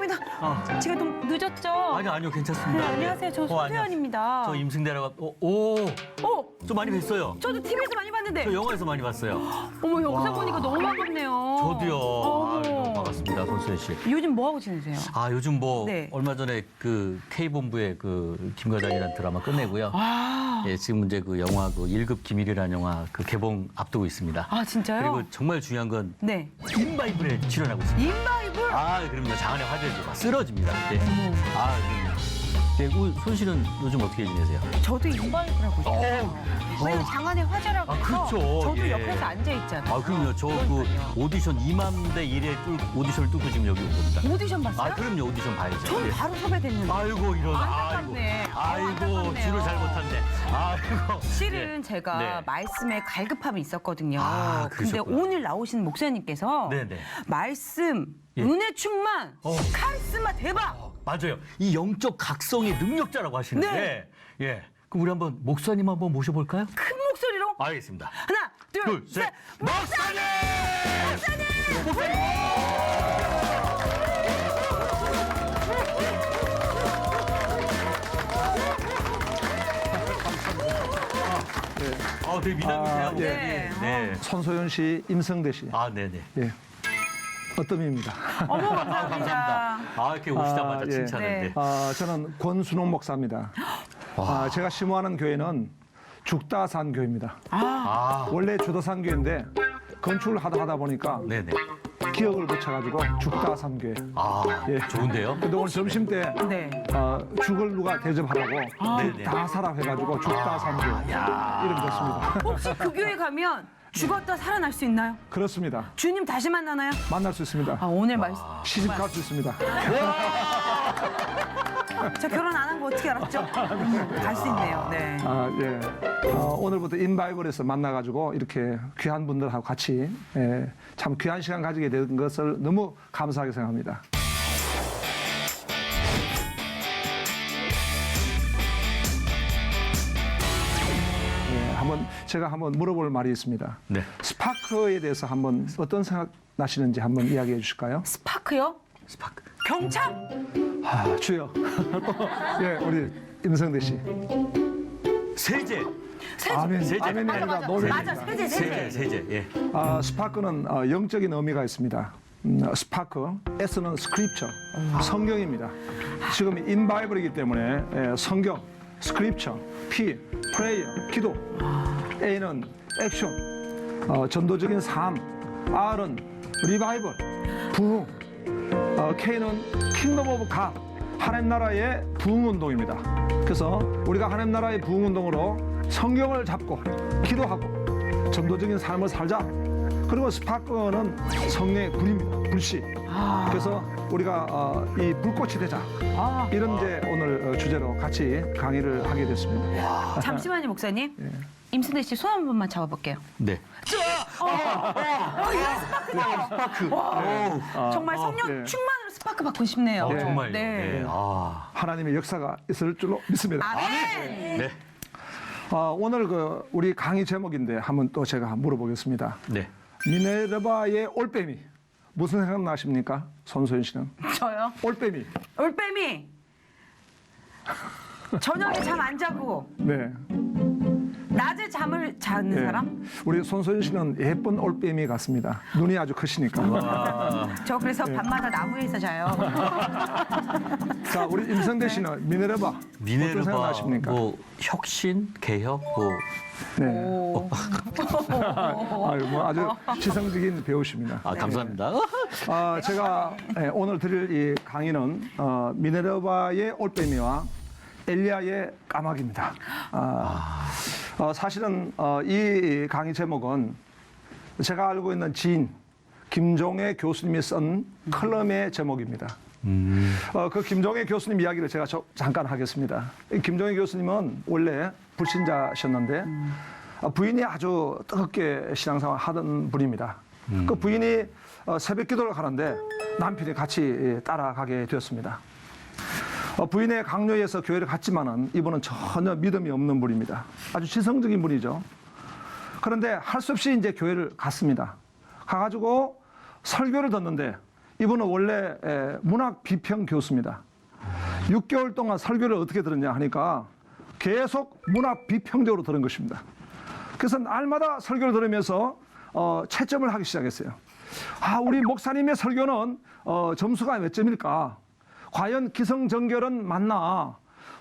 죄송합니다. 제가 좀 늦었죠? 아니요, 괜찮습니다. 네, 안녕하세요. 저 소수연입니다. 저 임승대라고. 좀 많이 뵀어요. 저도 TV에서 많이 봤는데. 저 영화에서 많이 봤어요. 어머, 영상 보니까 너무 반갑네요. 저도요. 아유, 반갑습니다, 손수연 씨. 요즘 뭐 하고 지내세요? 요즘 뭐 네. 얼마 전에 그 K본부의 그 김과장이라는 드라마 끝내고요. 예, 지금 이제 그 영화 그 1급 기밀이라는 영화 그 개봉 앞두고 있습니다. 아, 진짜요? 그리고 정말 중요한 건 네. 인바이블에 출연하고 있습니다. 인바이블? 그럼요. 장안의 화제죠. 막 쓰러집니다. 그때. 그럼요. 네, 손 씨는 요즘 어떻게 지내세요? 저도 인바이블 하고 있어요. 왜냐면 장안의 화제라고 해서 그렇죠. 저도 예. 옆에서 앉아 있잖아요. 그럼요. 저 그 오디션 2만 대 1에 오디션을 뚫고 지금 여기 온 겁니다. 오디션 봤어요? 그럼요. 오디션 봐야죠. 저는 예. 바로 섭외됐는데. 아이고 이런. 안타깝네. 아이고 안타깝네요. 줄을 잘못했네. 아이고. 실은 제가 네. 말씀에 갈급함이 있었거든요. 근데 그러셨구나. 오늘 나오신 목사님께서 네네. 말씀, 예. 은혜 충만, 어. 카리스마 대박. 맞아요. 이 영적 각성의 능력자라고 하시는데. 네. 예. 그럼 우리 한번 목사님 한번 모셔볼까요? 큰 목소리로 알겠습니다. 하나, 둘, 셋. 목사님! 되게 미남이세요. 네. 네. 손소연 씨, 임성대 씨. 네네. 예. 어뜸입니다. 어머, 감사합니다. 이렇게 오시자마자 예. 칭찬인데. 네. 저는 권순홍 목사입니다. 제가 심호하는 교회는 죽다산 교회입니다. 원래 주도산 교회인데 건축을 하다 보니까 네네. 기억을 붙여가지고 죽다산 교회. 예. 좋은데요? 근데 오늘 점심 때 네. 죽을 누가 대접하라고 네네. 죽다사라 해가지고 죽다산 교회 이름 졌습니다. 혹시 그 교회 가면 죽었다 살아날 수 있나요? 그렇습니다. 주님 다시 만나나요? 만날 수 있습니다. 오늘 말씀. 시집 갈 수 있습니다. 저 결혼 안 한 거 어떻게 알았죠? 갈 수 있네요. 네. 예. 오늘부터 인바이블에서 만나가지고 이렇게 귀한 분들하고 같이 참 귀한 시간 가지게 된 것을 너무 감사하게 생각합니다. 제가 한번 물어볼 말이 있습니다. 네. 스파크에 대해서 한번 어떤 생각 나시는지 한번 이야기해 주실까요? 스파크요? 스파크. 경찰? 주여. 예, 우리 임성대 씨. 세제. 아멘. 세제. 아멘이 아니라 맞아, 노래입니다. 세제. 예. 스파크는 영적인 의미가 있습니다. 스파크, S는 스크립처, 성경입니다. 지금 인바이블이기 때문에 성경, 스크립처, P, 프레이어, 기도, A는 액션, 전도적인 삶, R은 리바이벌, 부흥, K는 킹덤 오브 갓, 하나님 나라의 부흥 운동입니다. 그래서 우리가 하나님 나라의 부흥 운동으로 성경을 잡고 기도하고 전도적인 삶을 살자. 그리고 스파크는 성령의 불입니다. 불씨. 그래서 우리가 이 불꽃이 되자. 이런 이제 오늘 주제로 같이 강의를 하게 됐습니다. 잠시만요, 목사님. 임순대 씨 손 한 번만 잡아볼게요. 네. 스파크. 정말 성령 네. 충만으로 스파크 받고 싶네요. 정말. 네. 하나님의 역사가 있을 줄로 믿습니다. 아멘. 네. 오늘 우리 강의 제목인데 한번 또 제가 물어보겠습니다. 네. 미네르바의 올빼미 무슨 생각 나십니까? 손소연 씨는 저요? 올빼미. 올빼미. 저녁에 잠 안 자고 네. 낮에 잠을 자는 네. 사람? 우리 손소연 씨는 예쁜 올빼미 같습니다. 눈이 아주 크시니까. 저 그래서 밤마다 나무에서 자요. 자, 우리 임성대 씨는 미네르바 어떤 생각 나십니까? 뭐 혁신, 개혁, 뭐 네. 오. 아주 지성적인 배우십니다. 감사합니다. 제가 오늘 드릴 이 강의는 미네르바의 올빼미와 엘리야의 까마귀입니다. 사실은 이 강의 제목은 제가 알고 있는 지인 김종애 교수님이 쓴 컬럼의 제목입니다. 그 김종애 교수님 이야기를 제가 잠깐 하겠습니다. 이 김종애 교수님은 원래 불신자셨는데 부인이 아주 뜨겁게 신앙생활 하던 분입니다. 그 부인이 새벽 기도를 하는데 남편이 같이 따라가게 되었습니다. 부인의 강요에서 교회를 갔지만은 이분은 전혀 믿음이 없는 분입니다. 아주 지성적인 분이죠. 그런데 할 수 없이 이제 교회를 갔습니다. 가가지고 설교를 듣는데 이분은 원래 문학 비평 교수입니다. 6개월 동안 설교를 어떻게 들었냐 하니까 계속 문학 비평적으로 들은 것입니다. 그래서 날마다 설교를 들으면서 채점을 하기 시작했어요. 우리 목사님의 설교는 점수가 몇 점일까? 과연 기성정결은 맞나?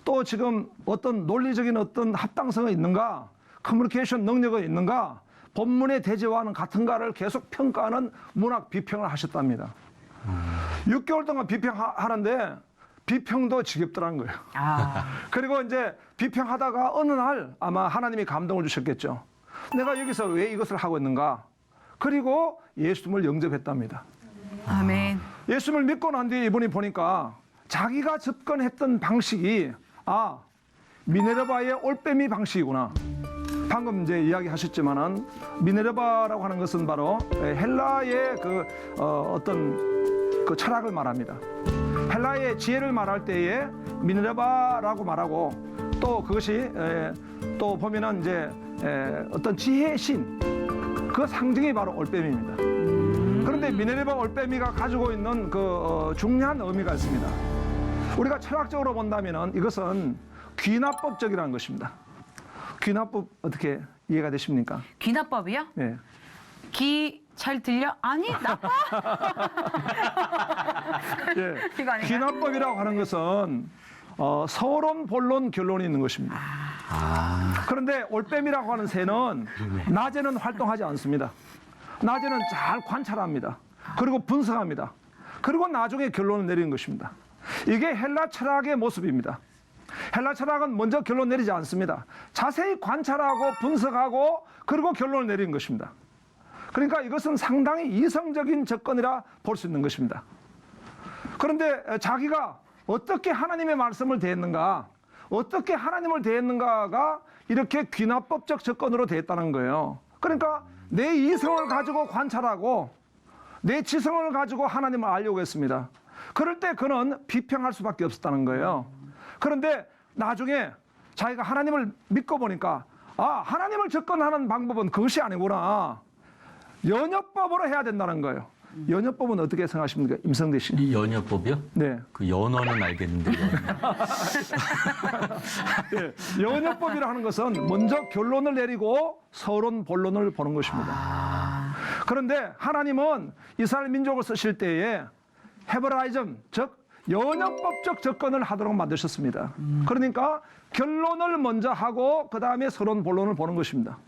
또 지금 어떤 논리적인 어떤 합당성이 있는가? 커뮤니케이션 능력이 있는가? 본문의 대제와는 같은가를 계속 평가하는 문학 비평을 하셨답니다. 6개월 동안 비평하는데 비평도 지겹더라는 거예요. 그리고 이제 비평하다가 어느 날 아마 하나님이 감동을 주셨겠죠. 내가 여기서 왜 이것을 하고 있는가? 그리고 예수님을 영접했답니다. 아멘. 예수님을 믿고 난 뒤에 이분이 보니까 자기가 접근했던 방식이 미네르바의 올빼미 방식이구나. 방금 이제 이야기하셨지만은 미네르바라고 하는 것은 바로 헬라의 어떤 그 철학을 말합니다. 헬라의 지혜를 말할 때에 미네르바라고 말하고 또 그것이 또 보면은 이제 어떤 지혜의 신, 그 상징이 바로 올빼미입니다. 그런데 미네르바 올빼미가 가지고 있는 그 중요한 의미가 있습니다. 우리가 철학적으로 본다면은 이것은 귀납법적이라는 것입니다. 귀납법 어떻게 이해가 되십니까? 귀납법이요? 네. 귀 잘 들려? 아니 나빠. 예. 이거 아닌가요? 귀납법이라고 하는 것은 서론, 본론, 결론이 있는 것입니다. 그런데 올빼미라고 하는 새는 낮에는 활동하지 않습니다. 낮에는 잘 관찰합니다. 그리고 분석합니다. 그리고 나중에 결론을 내리는 것입니다. 이게 헬라 철학의 모습입니다. 헬라 철학은 먼저 결론 내리지 않습니다. 자세히 관찰하고 분석하고 그리고 결론을 내리는 것입니다. 그러니까 이것은 상당히 이성적인 접근이라 볼 수 있는 것입니다. 그런데 자기가 어떻게 하나님의 말씀을 대했는가, 어떻게 하나님을 대했는가가 이렇게 귀납법적 접근으로 대했다는 거예요. 그러니까 내 이성을 가지고 관찰하고 내 지성을 가지고 하나님을 알려고 했습니다. 그럴 때 그는 비평할 수밖에 없었다는 거예요. 그런데 나중에 자기가 하나님을 믿고 보니까 하나님을 접근하는 방법은 그것이 아니구나. 연협법으로 해야 된다는 거예요. 연협법은 어떻게 생각하십니까? 임성대 씨. 이 연협법이요? 네. 그 연어는 알겠는데 예, 연협법이라 하는 것은 먼저 결론을 내리고 서론, 본론을 보는 것입니다. 그런데 하나님은 이스라엘 민족을 쓰실 때에 헤브라이즘, 즉 연협법적 접근을 하도록 만드셨습니다. 그러니까 결론을 먼저 하고 그 다음에 서론, 본론을 보는 것입니다.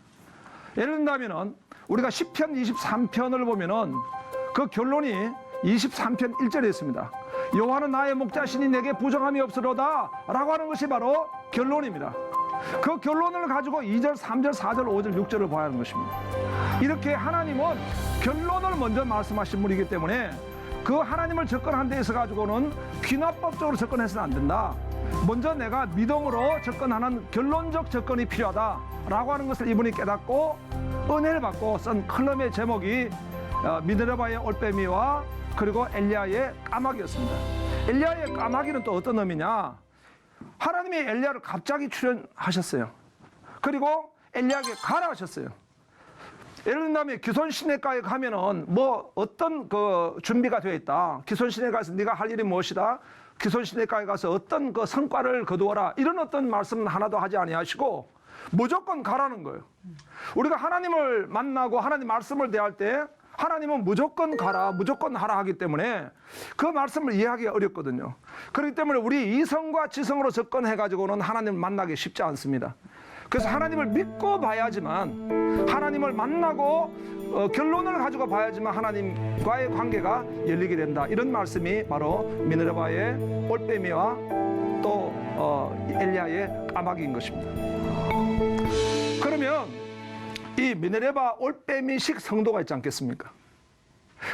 예를 든다면은 우리가 시편 23편을 보면은 그 결론이 23편 1절에 있습니다. 여호와는 나의 목자시니 내게 부정함이 없으로다 라고 하는 것이 바로 결론입니다. 그 결론을 가지고 2절, 3절, 4절, 5절, 6절을 봐야 하는 것입니다. 이렇게 하나님은 결론을 먼저 말씀하신 분이기 때문에 그 하나님을 접근한 데 있어 가지고는 귀납법적으로 접근해서는 안 된다. 먼저 내가 믿음으로 접근하는 결론적 접근이 필요하다라고 하는 것을 이분이 깨닫고 은혜를 받고 쓴 칼럼의 제목이 미네르바의 올빼미와 그리고 엘리야의 까마귀였습니다. 엘리야의 까마귀는 또 어떤 의미냐? 하나님이 엘리야를 갑자기 출현하셨어요. 그리고 엘리야에게 가라 하셨어요. 예를 들면 기손 시내가에 가면은 뭐 어떤 그 준비가 되어 있다. 기손 시내가에서 네가 할 일이 무엇이다. 기손 시내가에 가서 어떤 그 성과를 거두어라. 이런 어떤 말씀은 하나도 하지 아니하시고 무조건 가라는 거예요. 우리가 하나님을 만나고 하나님 말씀을 대할 때 하나님은 무조건 가라, 무조건 하라 하기 때문에 그 말씀을 이해하기가 어렵거든요. 그렇기 때문에 우리 이성과 지성으로 접근해가지고는 하나님을 만나기 쉽지 않습니다. 그래서 하나님을 믿고 봐야지만 하나님을 만나고 결론을 가지고 봐야지만 하나님과의 관계가 열리게 된다. 이런 말씀이 바로 미네르바의 올빼미와 또 엘리야의 까마귀인 것입니다. 그러면 이 미네르바 올빼미식 성도가 있지 않겠습니까?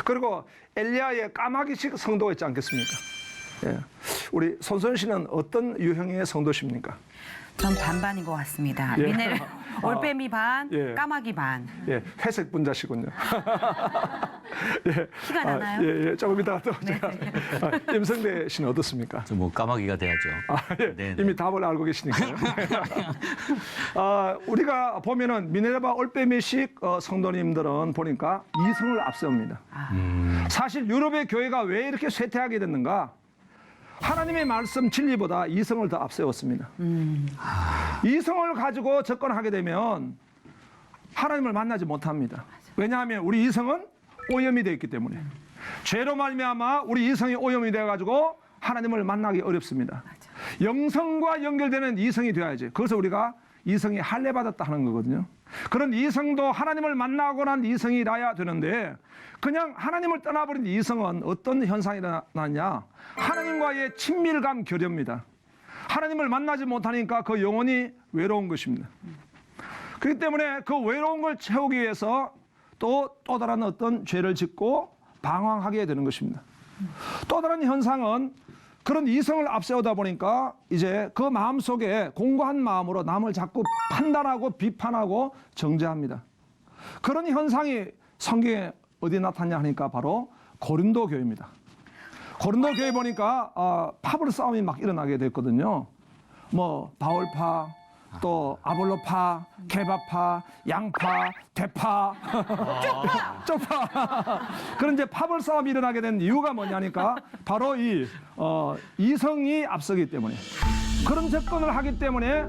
그리고 엘리야의 까마귀식 성도가 있지 않겠습니까? 예. 우리 손선 씨는 어떤 유형의 성도십니까? 전 반반인 것 같습니다. 예. 미네랄 올빼미 반, 예. 까마귀 반. 예, 회색 분자시군요. 예. 티가 나나요? 예, 조금 이따가 또 제가 임성대 씨는 어떻습니까? 저 뭐 까마귀가 돼야죠. 예, 네네. 이미 답을 알고 계시니까요. 우리가 보면은 미네르바 올빼미식 성도님들은 보니까 이성을 앞세웁니다. 사실 유럽의 교회가 왜 이렇게 쇠퇴하게 됐는가? 하나님의 말씀 진리보다 이성을 더 앞세웠습니다. 이성을 가지고 접근하게 되면 하나님을 만나지 못합니다. 왜냐하면 우리 이성은 오염이 되어 있기 때문에. 죄로 말미암아 우리 이성이 오염이 되어 가지고 하나님을 만나기 어렵습니다. 영성과 연결되는 이성이 되어야지. 그래서 우리가 이성이 할례 받았다 하는 거거든요. 그런 이성도 하나님을 만나고 난 이성이라야 되는데 그냥 하나님을 떠나버린 이성은 어떤 현상이 일어나냐? 하나님과의 친밀감 결여입니다. 하나님을 만나지 못하니까 그 영혼이 외로운 것입니다. 그렇기 때문에 그 외로운 걸 채우기 위해서 또 다른 어떤 죄를 짓고 방황하게 되는 것입니다. 또 다른 현상은 그런 이성을 앞세우다 보니까 이제 그 마음속에 공고한 마음으로 남을 자꾸 판단하고 비판하고 정죄합니다. 그런 현상이 성경에 어디 나타났냐 하니까 바로 고린도 교회입니다. 고린도 교회 보니까 파벌 싸움이 막 일어나게 됐거든요. 뭐 바울파, 또 아볼로파, 개바파, 양파, 대파, 쪽파. 그런 이제 파벌 싸움이 일어나게 된 이유가 뭐냐니까 바로 이 이성이 앞서기 때문에 그런 접근을 하기 때문에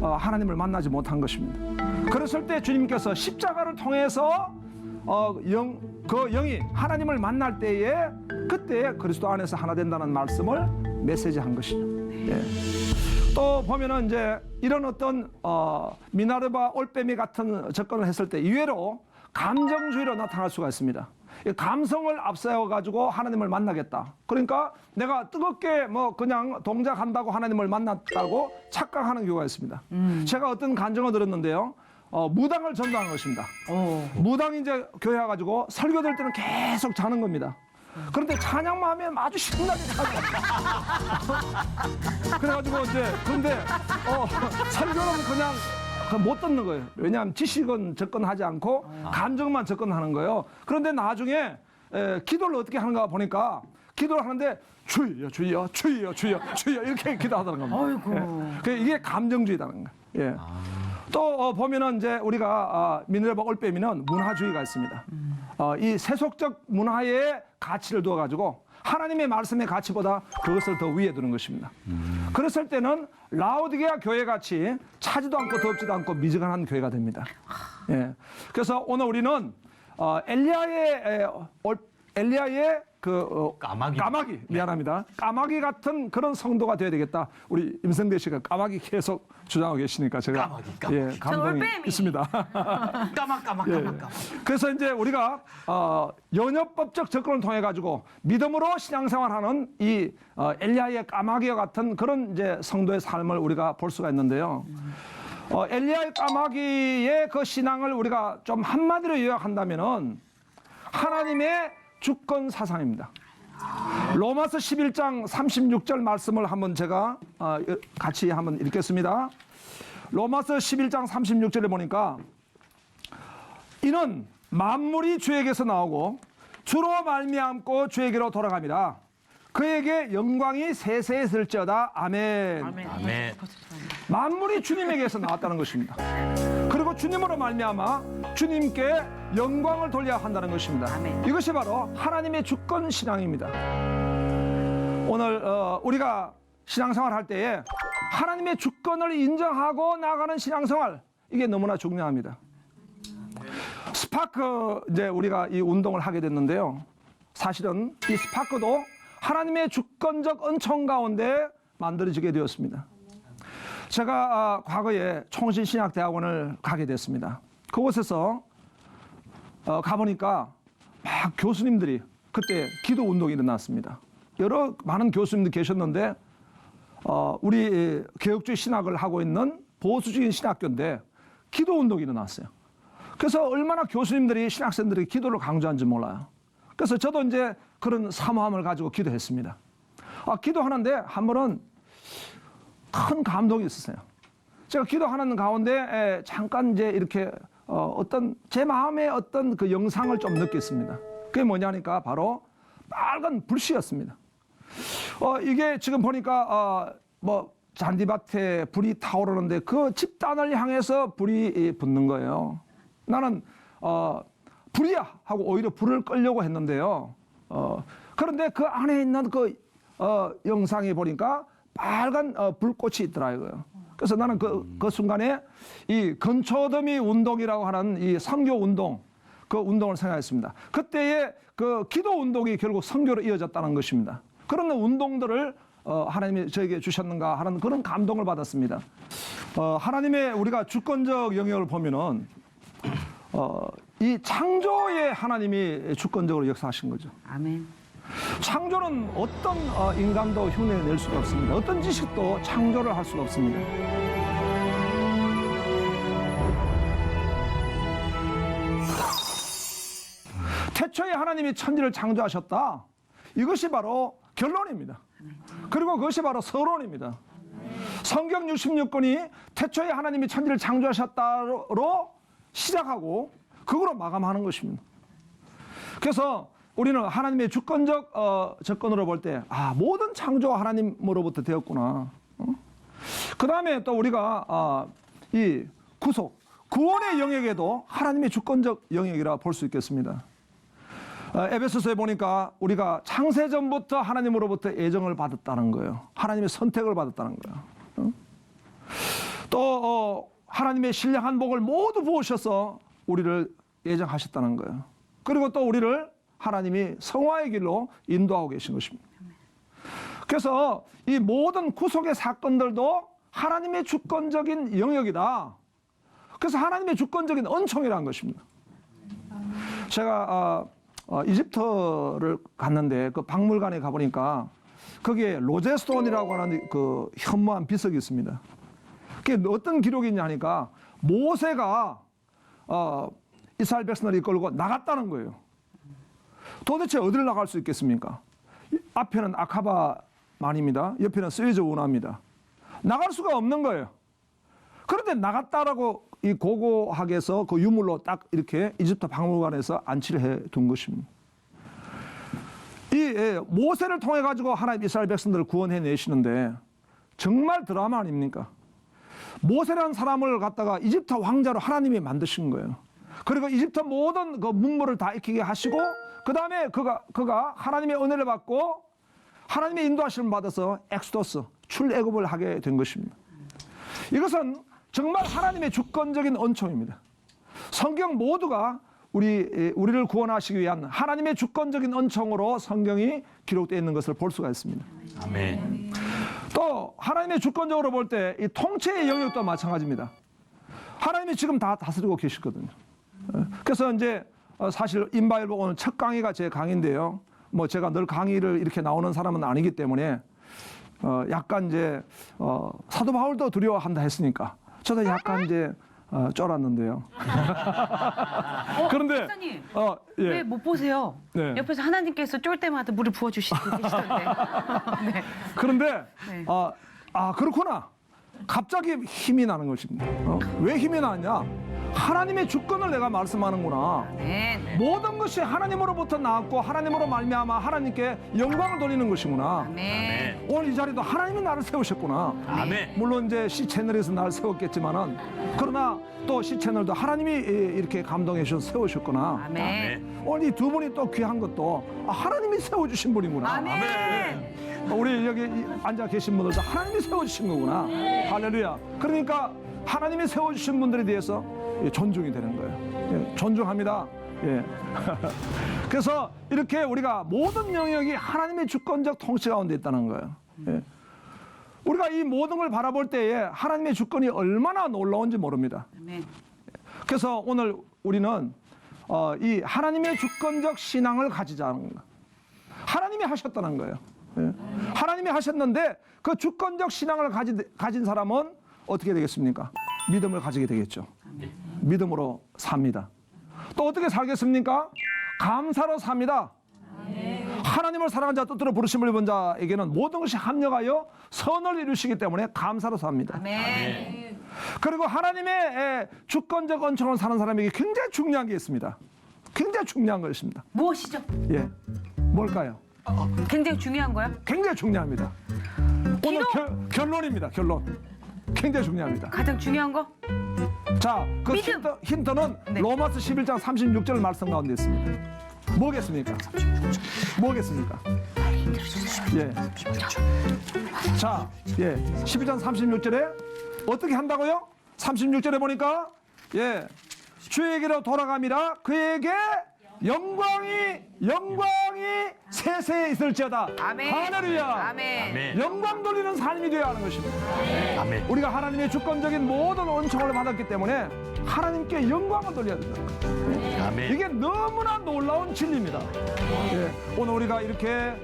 하나님을 만나지 못한 것입니다. 그랬을 때 주님께서 십자가를 통해서 그 영이 하나님을 만날 때에 그때 그리스도 안에서 하나 된다는 말씀을 메시지한 것이죠. 예. 또 보면은 이제 이런 어떤 미나르바 올빼미 같은 접근을 했을 때 이외로 감정주의로 나타날 수가 있습니다. 감성을 앞세워 가지고 하나님을 만나겠다. 그러니까 내가 뜨겁게 뭐 그냥 동작한다고 하나님을 만났다고 착각하는 경우가 있습니다. 제가 어떤 간증을 들었는데요. 무당을 전도한 것입니다. 무당이 이제 교회 와가지고 설교 들 때는 계속 자는 겁니다. 그런데 찬양만 하면 아주 신나게 자요. 그래가지고 이제 그런데 설교는 그냥 못 듣는 거예요. 왜냐하면 지식은 접근하지 않고 감정만 접근하는 거예요. 그런데 나중에 기도를 어떻게 하는가 보니까 기도를 하는데 주여 주여 주여 주여 주여 이렇게 기도하더라는 겁니다. 아이고. 이게 감정주의라는 거예요. 예. 또 보면은 이제 우리가 미네르바 올빼미는 문화주의가 있습니다. 이 세속적 문화의 가치를 두어 가지고 하나님의 말씀의 가치보다 그것을 더 위에 두는 것입니다. 그랬을 때는 라오디게아 교회 같이 차지도 않고 덥지도 않고 미지근한 교회가 됩니다. 예. 그래서 오늘 우리는 엘리야의 까마귀 미안합니다. 까마귀 같은 그런 성도가 되어야 되겠다. 우리 임성대 씨가 까마귀 계속 주장하고 계시니까 제가 까마귀. 예, 감동이 올빼미. 있습니다. 까마까마. 그래서 이제 우리가 연협법적 접근을 통해 가지고 믿음으로 신앙생활하는 이 엘리야의 까마귀와 같은 그런 이제 성도의 삶을 우리가 볼 수가 있는데요. 엘리야의 까마귀의 그 신앙을 우리가 좀 한마디로 요약한다면은 하나님의 주권 사상입니다. 로마서 11장 36절 말씀을 한번 제가 같이 한번 읽겠습니다. 로마서 11장 36절에 보니까 이는 만물이 주에게서 나오고 주로 말미암고 주에게로 돌아갑니다. 그에게 영광이 세세했을지어다. 아멘. 아멘. 만물이 주님에게서 나왔다는 것입니다. 그리고 주님으로 말미암아 주님께 영광을 돌려야 한다는 것입니다. 아멘. 이것이 바로 하나님의 주권 신앙입니다. 오늘 우리가 신앙생활 할 때에 하나님의 주권을 인정하고 나가는 신앙생활, 이게 너무나 중요합니다. 스파크 이제 우리가 이 운동을 하게 됐는데요. 사실은 이 스파크도 하나님의 주권적 은총 가운데 만들어지게 되었습니다. 제가 과거에 총신신학대학원을 가게 됐습니다. 그곳에서 가보니까 막 교수님들이 그때 기도 운동이 일어났습니다. 여러 많은 교수님들 계셨는데 우리 개혁주의 신학을 하고 있는 보수적인 신학교인데 기도 운동이 일어났어요. 그래서 얼마나 교수님들이 신학생들이 기도를 강조한지 몰라요. 그래서 저도 이제 그런 사모함을 가지고 기도했습니다. 기도하는데 한 번은 큰 감동이 있었어요. 제가 기도하는 가운데 잠깐 이제 이렇게 어떤 제 마음에 어떤 그 영상을 좀 느꼈습니다. 그게 뭐냐니까 바로 빨간 불씨였습니다. 이게 지금 보니까 뭐 잔디밭에 불이 타오르는데 그 집단을 향해서 불이 붙는 거예요. 나는 불이야 하고 오히려 불을 끌려고 했는데요. 그런데 그 안에 있는 그 영상에 보니까 빨간 불꽃이 있더라고요. 그래서 나는 그 순간에 이 건초더미 운동이라고 하는 이 선교 운동, 그 운동을 생각했습니다. 그때의 그 기도 운동이 결국 선교로 이어졌다는 것입니다. 그런 운동들을 하나님이 저에게 주셨는가 하는 그런 감동을 받았습니다. 하나님의 우리가 주권적 영역을 보면은 이 창조에 하나님이 주권적으로 역사하신 거죠. 아멘. 창조는 어떤 인간도 흉내낼 수가 없습니다. 어떤 지식도 창조를 할 수가 없습니다. 태초에 하나님이 천지를 창조하셨다. 이것이 바로 결론입니다. 그리고 그것이 바로 서론입니다. 성경 66권이 태초에 하나님이 천지를 창조하셨다로 시작하고 그거로 마감하는 것입니다. 그래서 우리는 하나님의 주권적 접근으로 볼 때 모든 창조가 하나님으로부터 되었구나. 그 다음에 또 우리가 이 구원의 영역에도 하나님의 주권적 영역이라 볼 수 있겠습니다. 에베소서에 보니까 우리가 창세전부터 하나님으로부터 애정을 받았다는 거예요. 하나님의 선택을 받았다는 거예요. 또 하나님의 신령한 복을 모두 부으셔서 우리를 예정하셨다는 거예요. 그리고 또 우리를 하나님이 성화의 길로 인도하고 계신 것입니다. 그래서 이 모든 구속의 사건들도 하나님의 주권적인 영역이다. 그래서 하나님의 주권적인 은총이라는 것입니다. 제가 이집트를 갔는데 그 박물관에 가보니까 거기에 로제스톤이라고 하는 그 현무암 비석이 있습니다. 그게 어떤 기록이 있냐 하니까 모세가 이스라엘 백성을 이끌고 나갔다는 거예요. 도대체 어디를 나갈 수 있겠습니까? 앞에는 아카바만입니다. 옆에는 스웨즈 운하입니다. 나갈 수가 없는 거예요. 그런데 나갔다라고 이 고고하게 해서 그 유물로 딱 이렇게 이집트 박물관에서 안치를 해 둔 것입니다. 이 모세를 통해 가지고 하나님 이스라엘 백성들을 구원해 내시는데 정말 드라마 아닙니까? 모세라는 사람을 갖다가 이집트 왕자로 하나님이 만드신 거예요. 그리고 이집트 모든 그 문물을 다 익히게 하시고 그 다음에 그가 하나님의 은혜를 받고 하나님의 인도하심을 받아서 엑소더스 출애굽을 하게 된 것입니다. 이것은 정말 하나님의 주권적인 은총입니다. 성경 모두가 우리를 구원하시기 위한 하나님의 주권적인 은총으로 성경이 기록되어 있는 것을 볼 수가 있습니다. 아멘. 또 하나님의 주권적으로 볼 때 이 통치의 영역도 마찬가지입니다. 하나님이 지금 다 다스리고 계시거든요. 그래서 이제 사실 인바일보 오늘 첫 강의가 제 강의인데요. 뭐 제가 늘 강의를 이렇게 나오는 사람은 아니기 때문에 약간 이제 사도 바울도 두려워한다 했으니까 저도 약간 이제 쫄았는데요. 그런데 목사님, 예. 왜 못 보세요? 네. 옆에서 하나님께서 쫄 때마다 물을 부어주시고 계시던데. 네. 그런데 네. 그렇구나. 갑자기 힘이 나는 것입니다. 왜 힘이 나냐? 하나님의 주권을 내가 말씀하는구나. 아멘. 모든 것이 하나님으로부터 나왔고 하나님으로 말미암아 하나님께 영광을 돌리는 것이구나. 아멘. 오늘 이 자리도 하나님이 나를 세우셨구나. 아멘. 물론 이제 C채널에서 나를 세웠겠지만은 그러나 또 C채널도 하나님이 이렇게 감동해 주셔서 세우셨구나. 아멘. 오늘 이 두 분이 또 귀한 것도 하나님이 세워주신 분이구나. 아멘. 우리 여기 앉아 계신 분들도 하나님이 세워주신 거구나. 할렐루야. 그러니까 하나님이 세워주신 분들에 대해서 존중이 되는 거예요. 존중합니다. 예. 그래서 이렇게 우리가 모든 영역이 하나님의 주권적 통치 가운데 있다는 거예요. 예. 우리가 이 모든 걸 바라볼 때에 하나님의 주권이 얼마나 놀라운지 모릅니다. 아멘. 그래서 오늘 우리는 이 하나님의 주권적 신앙을 가지자는 거예요. 하나님이 하셨다는 거예요. 예. 하나님이 하셨는데 그 주권적 신앙을 가진 사람은 어떻게 되겠습니까? 믿음을 가지게 되겠죠. 믿음으로 삽니다. 또 어떻게 살겠습니까? 감사로 삽니다. 하나님을 사랑한 자 뜻대로 부르심을 입은 자에게는 모든 것이 합력하여 선을 이루시기 때문에 감사로 삽니다. 아멘. 그리고 하나님의 주권적 언처를 사는 사람에게 굉장히 중요한 게 있습니다. 굉장히 중요한 것입니다. 무엇이죠? 예, 뭘까요? 굉장히 중요한 거요? 굉장히 중요합니다. 오늘 결론입니다. 결론. 굉장히 중요합니다. 가장 중요한 거? 자, 그 믿음. 힌트는 네. 로마서 11장 36절 말씀 가운데 있습니다. 뭐겠습니까? 뭐겠습니까? 예. 자, 예. 12장 36절에 어떻게 한다고요? 36절에 보니까 예. 주에게로 돌아감이라 그에게 영광이 세세에 있을지어다. 아멘. 할렐루야. 아멘. 영광 돌리는 삶이 되어야 하는 것입니다. 아멘. 우리가 하나님의 주권적인 모든 은총을 받았기 때문에 하나님께 영광을 돌려야 된다. 아멘. 이게 너무나 놀라운 진리입니다. 예, 오늘 우리가 이렇게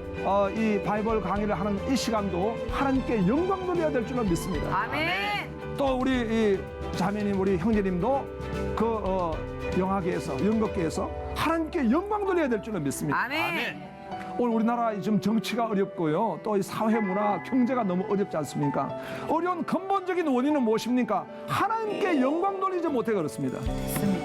이 바이블 강의를 하는 이 시간도 하나님께 영광 돌려야 될 줄로 믿습니다. 아멘. 또 우리 이 자매님, 우리 형제님도 그 영화계에서, 연극계에서 하나님께 영광 돌려야 될 줄로 믿습니다. 아멘. 오늘 우리나라 지금 정치가 어렵고요. 또 이 사회 문화, 경제가 너무 어렵지 않습니까? 어려운 근본적인 원인은 무엇입니까? 하나님께 영광 돌리지 못해 그렇습니다.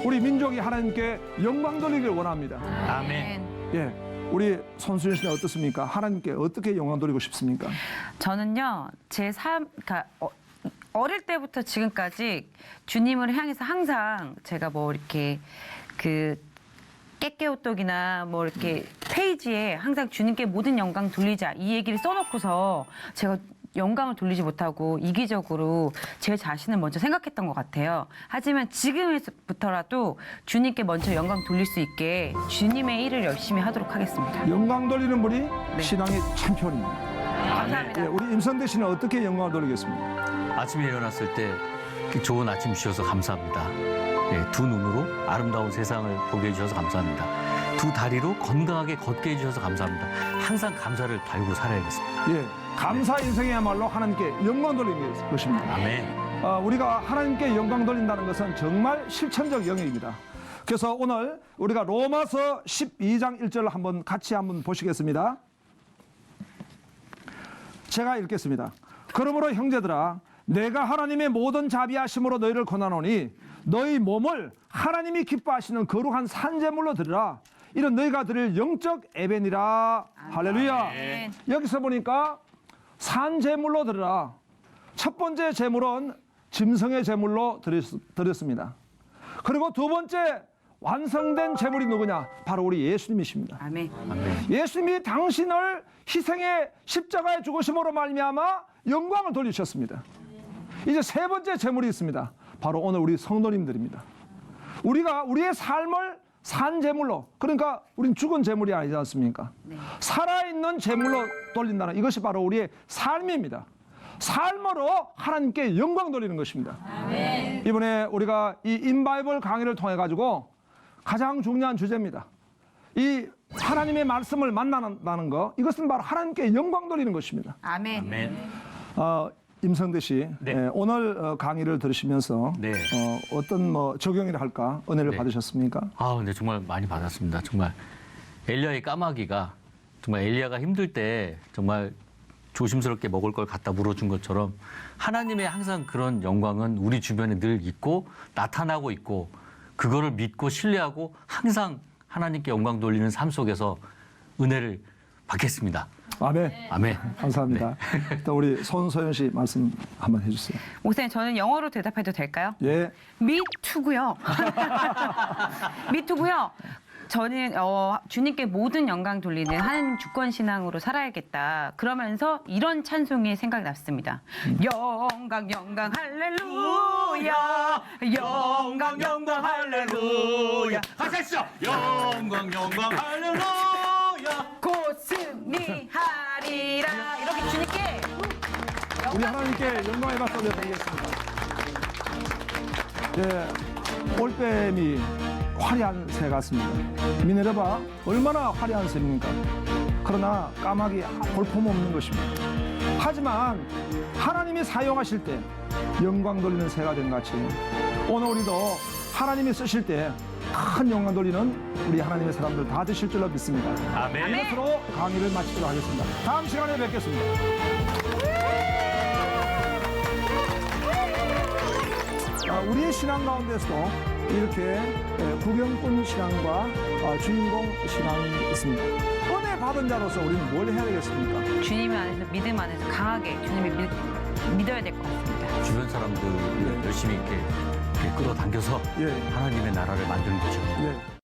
우리 민족이 하나님께 영광 돌리길 원합니다. 아멘. 예, 우리 손수연 씨는 어떻습니까? 하나님께 어떻게 영광 돌리고 싶습니까? 저는요, 제 삶, 그러니까 어릴 때부터 지금까지 주님을 향해서 항상 제가 뭐 이렇게 그 깨깨호떡이나 뭐 이렇게 페이지에 항상 주님께 모든 영광 돌리자 이 얘기를 써놓고서 제가 영광을 돌리지 못하고 이기적으로 제 자신을 먼저 생각했던 것 같아요. 하지만 지금부터라도 주님께 먼저 영광 돌릴 수 있게 주님의 일을 열심히 하도록 하겠습니다. 영광 돌리는 분이 신앙의 챔피언입니다. 감사합니다. 예, 우리 임성대 씨는 어떻게 영광을 돌리겠습니까? 아침에 일어났을 때 좋은 아침 주셔서 감사합니다. 예, 두 눈으로 아름다운 세상을 보게 해주셔서 감사합니다. 두 다리로 건강하게 걷게 해주셔서 감사합니다. 항상 감사를 달고 살아야겠습니다. 예, 감사 인생이야말로 하나님께 영광 돌리는 것입니다. 아멘. 우리가 하나님께 영광 돌린다는 것은 정말 실천적 영역입니다. 그래서 오늘 우리가 로마서 12장 1절을 같이 한번 보시겠습니다. 제가 읽겠습니다. 그러므로 형제들아, 내가 하나님의 모든 자비하심으로 너희를 권하노니 너희 몸을 하나님이 기뻐하시는 거룩한 산제물로 드리라. 이런 너희가 드릴 영적 예배니라. 할렐루야. 아멘. 여기서 보니까 산제물로 드리라. 첫 번째 제물은 짐승의 제물로 드렸습니다. 그리고 두 번째 완성된 제물이 누구냐? 바로 우리 예수님이십니다. 아멘. 예수님이 당신을 희생의 십자가의 죽으심으로 말미암아 영광을 돌리셨습니다. 이제 세 번째 제물이 있습니다. 바로 오늘 우리 성도님들입니다. 우리가 우리의 삶을 산 제물로, 그러니까 우린 죽은 제물이 아니지 않습니까? 네. 살아있는 제물로 돌린다는 이것이 바로 우리의 삶입니다. 삶으로 하나님께 영광 돌리는 것입니다. 아멘. 이번에 우리가 이 인바이블 강의를 통해 가지고 가장 중요한 주제입니다. 이 하나님의 말씀을 만나는 거, 이것은 바로 하나님께 영광 돌리는 것입니다. 아멘. 아멘. 임성대 씨, 네. 오늘 강의를 들으시면서 네. 어떤 적용이라 할까 은혜를 네. 받으셨습니까? 근데 정말 많이 받았습니다. 정말 엘리야의 까마귀가 정말 엘리야가 힘들 때 정말 조심스럽게 먹을 걸 갖다 물어준 것처럼 하나님의 항상 그런 영광은 우리 주변에 늘 있고 나타나고 있고 그거를 믿고 신뢰하고 항상 하나님께 영광 돌리는 삶 속에서 은혜를 받겠습니다. 아멘. 아멘. 감사합니다. 또 우리 손소연 씨 말씀 한번 해주세요. 목사님, 저는 영어로 대답해도 될까요? 예. 미투고요. 미투고요. 저는 주님께 모든 영광 돌리는 하나님 주권 신앙으로 살아야겠다. 그러면서 이런 찬송이 생각이 났습니다. 영광 영광 할렐루야. 영광 영광 할렐루야. 같이 하시죠. 영광 영광 할렐루야. 곧 승리하리라. 이렇게 주님께 우리 하나님께 영광의 박수 올려드리겠습니다. 예, 올빼미 화려한 새 같습니다. 미네르바 얼마나 화려한 새입니까? 그러나 까마귀 볼품없는 것입니다. 하지만 하나님이 사용하실 때 영광 돌리는 새가 된 같이 오늘 우리도 하나님이 쓰실 때 큰 영광 돌리는 우리 하나님의 사람들 다 되실 줄로 믿습니다. 아멘. 이것으로 강의를 마치도록 하겠습니다. 다음 시간에 뵙겠습니다. 우리의 신앙 가운데서도 이렇게 구경꾼 신앙과 주인공 신앙이 있습니다. 은혜 받은 자로서 우리는 뭘 해야 되겠습니까? 주님 안에서 믿음 안에서 강하게 주님을 믿어야 될 것 같습니다. 주변 사람들 열심히 이렇게 끌어당겨서 예. 하나님의 나라를 만드는 거죠. 예.